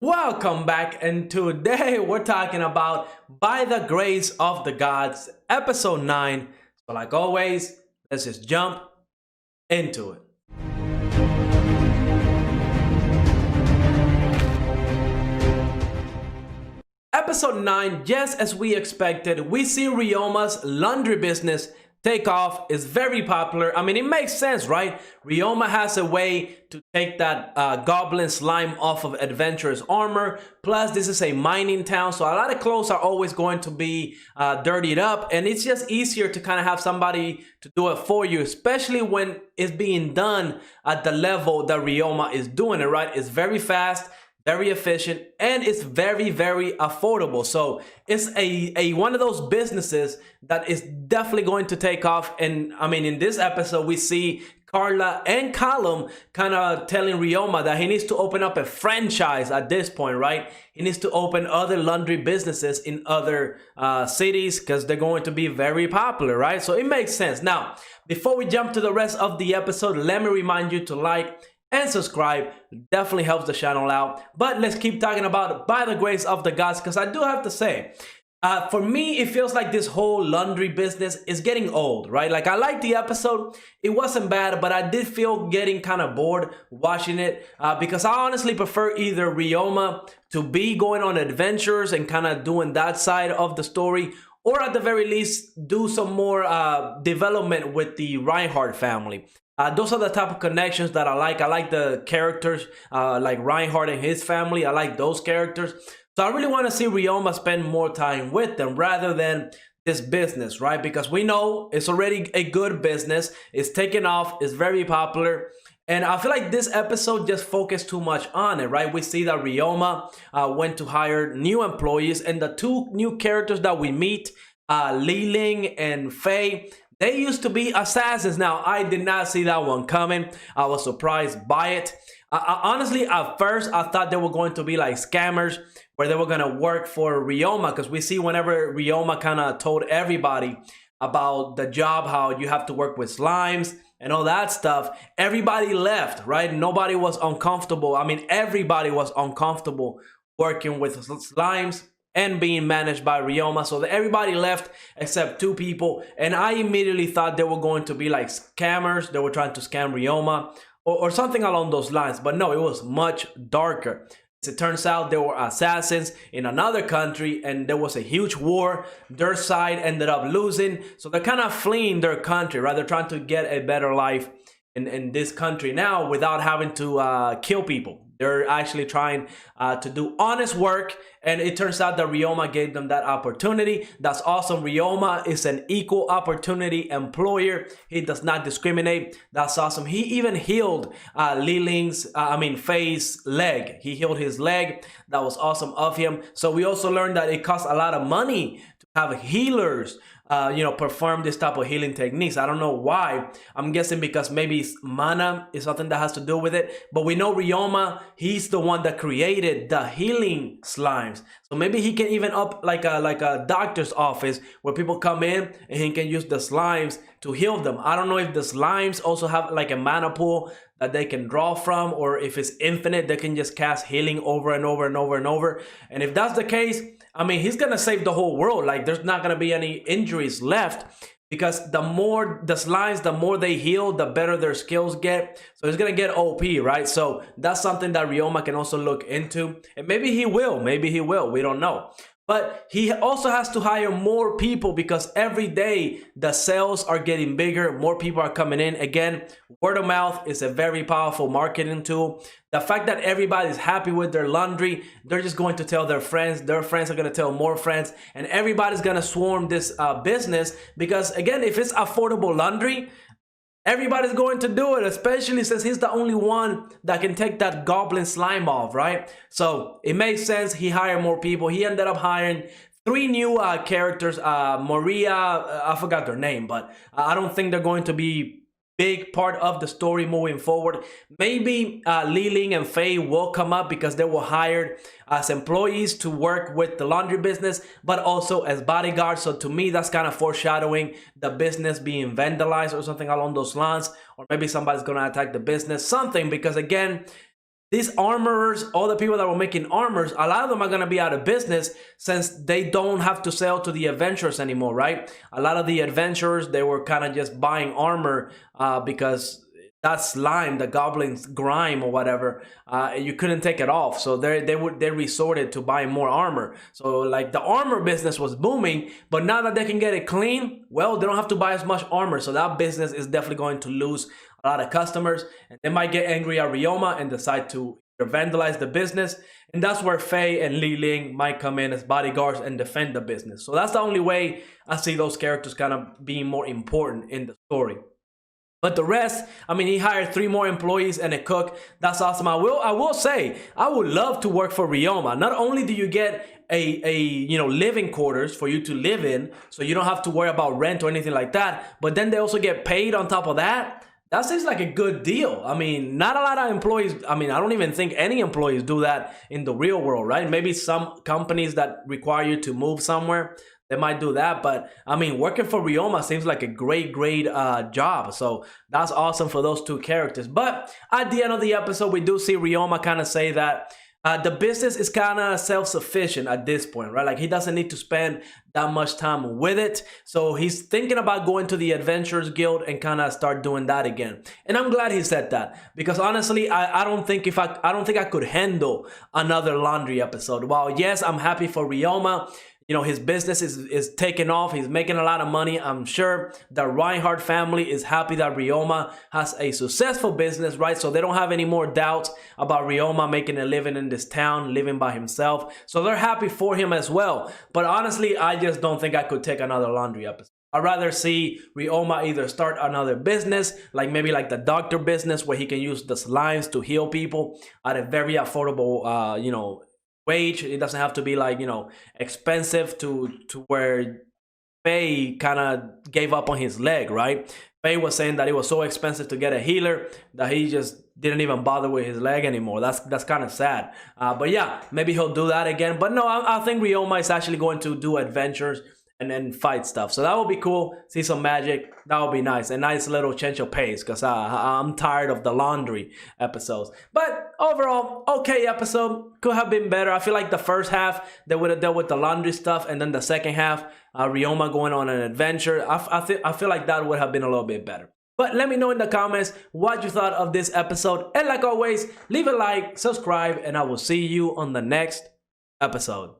Welcome back, and today we're talking about By the Grace of the Gods, episode 9. So, like always, let's just jump into it. Episode 9, just as we expected, we see Ryoma's laundry business take off. Is very popular. I mean, it makes sense, right? Ryoma has a way to take that goblin slime off of adventurer's armor. Plus, this is a mining town, so a lot of clothes are always going to be dirtied up, and it's just easier to kind of have somebody to do it for you, especially when it's being done at the level that Ryoma is doing it, right? It's very fast, very efficient, and it's very affordable. So it's a one of those businesses that is definitely going to take off. And I mean, in this episode we see Carla and Callum kind of telling Ryoma that he needs to open up a franchise at this point, right? He needs to open other laundry businesses in other cities because they're going to be very popular, right? So it makes sense. Now, before we jump to the rest of the episode, let me remind you to like and subscribe. Definitely helps the channel out. But let's keep talking about By the Grace of the Gods, because I do have to say, for me, it feels like this whole laundry business is getting old, right? Like, I liked the episode. It wasn't bad, but I did feel getting kind of bored watching it because I honestly prefer either Ryoma to be going on adventures and kind of doing that side of the story, or at the very least, do some more development with the Reinhardt family. Those are the type of connections that I like. I like the characters like Reinhardt and his family. I like those characters. So I really want to see Ryoma spend more time with them rather than this business, right? Because we know it's already a good business. It's taken off. It's very popular. And I feel like this episode just focused too much on it, right? We see that Ryoma went to hire new employees, and the two new characters that we meet, Li Ling and Fei, they used to be assassins. Now, I did not see that one coming. I was surprised by it. Honestly, at first, I thought they were going to be like scammers where they were going to work for Ryoma, because we see whenever Ryoma kind of told everybody about the job, how you have to work with slimes and all that stuff, everybody left, right? Nobody was uncomfortable. I mean, everybody was uncomfortable working with slimes and being managed by Ryoma. So everybody left except two people. And I immediately thought they were going to be like scammers. They were trying to scam Ryoma or something along those lines. But no, it was much darker. As it turns out, there were assassins in another country, and there was a huge war. Their side ended up losing. So they're kind of fleeing their country, right? They're trying to get a better life in this country now without having to kill people. They're actually trying to do honest work, and it turns out that Ryoma gave them that opportunity. That's awesome. Ryoma is an equal opportunity employer. He does not discriminate. That's awesome. He even healed Fei's leg. He healed his leg. That was awesome of him. So we also learned that it costs a lot of money to have healers perform this type of healing techniques. I don't know why. I'm guessing because maybe mana is something that has to do with it. But we know Ryoma, he's the one that created the healing slimes. So maybe he can even up like a doctor's office where people come in and he can use the slimes to heal them. I don't know if the slimes also have like a mana pool that they can draw from, or if it's infinite, they can just cast healing over and over and over and over. And if that's the case, I mean, he's gonna save the whole world. Like, there's not gonna be any injuries left, because the more the slimes, the more they heal, the better their skills get. So he's gonna get OP, right? So that's something that Ryoma can also look into, and maybe he will. We don't know. But he also has to hire more people, because every day the sales are getting bigger. More people are coming in. Again, word of mouth is a very powerful marketing tool. The fact that everybody's happy with their laundry, they're just going to tell their friends. Their friends are going to tell more friends. And everybody's going to swarm this business, because, again, if it's affordable laundry, everybody's going to do it, especially since he's the only one that can take that goblin slime off, right? So it makes sense. He hired more people. He ended up hiring 3 new characters. Maria, I forgot their name, but I don't think they're going to be big part of the story moving forward. Maybe Li Ling and Fei will come up because they were hired as employees to work with the laundry business, but also as bodyguards. So to me, that's kind of foreshadowing the business being vandalized or something along those lines. Or maybe somebody's going to attack the business, something, because again, these armorers, all the people that were making armors, a lot of them are going to be out of business since they don't have to sell to the adventurers anymore, right? A lot of the adventurers, they were kind of just buying armor because that slime, the goblin's grime or whatever, you couldn't take it off, so they resorted to buying more armor. So like the armor business was booming, but now that they can get it clean, well, they don't have to buy as much armor, so that business is definitely going to lose a lot of customers, and they might get angry at Ryoma and decide to vandalize the business, and that's where Faye and Li Ling might come in as bodyguards and defend the business. So that's the only way I see those characters kind of being more important in the story. But the rest, I mean, he hired 3 more employees and a cook. That's awesome. I will say, I would love to work for Ryoma. Not only do you get a living quarters for you to live in, so you don't have to worry about rent or anything like that, but then they also get paid on top of that. That seems like a good deal. I mean, not a lot of employees, I mean, I don't even think any employees do that in the real world, right? Maybe some companies that require you to move somewhere, they might do that, but I mean, working for Ryoma seems like a great job. So that's awesome for those 2 characters. But at the end of the episode, we do see Ryoma kind of say that the business is kind of self-sufficient at this point, right? Like he doesn't need to spend that much time with it. So he's thinking about going to the Adventurers Guild and kind of start doing that again. And I'm glad he said that, because honestly, I don't think I could handle another laundry episode. While yes, I'm happy for Ryoma. You know, his business is taking off. He's making a lot of money. I'm sure the Reinhardt family is happy that Ryoma has a successful business, right? So they don't have any more doubts about Ryoma making a living in this town, living by himself. So they're happy for him as well. But honestly, I just don't think I could take another laundry episode. I'd rather see Ryoma either start another business, like maybe like the doctor business, where he can use the slimes to heal people at a very affordable, wage. It doesn't have to be like, expensive to where Faye kind of gave up on his leg, right? Faye was saying that it was so expensive to get a healer that he just didn't even bother with his leg anymore. That's kind of sad. But yeah, maybe he'll do that again. But no, I think Ryoma is actually going to do adventures and then fight stuff. So that would be cool. See some magic. That would be nice. A nice little change of pace, because I'm tired of the laundry episodes. But overall, okay episode. Could have been better. I feel like the first half, they would have dealt with the laundry stuff, and then the second half, Ryoma going on an adventure. I feel like that would have been a little bit better. But let me know in the comments what you thought of this episode. And like always, leave a like, subscribe, and I will see you on the next episode.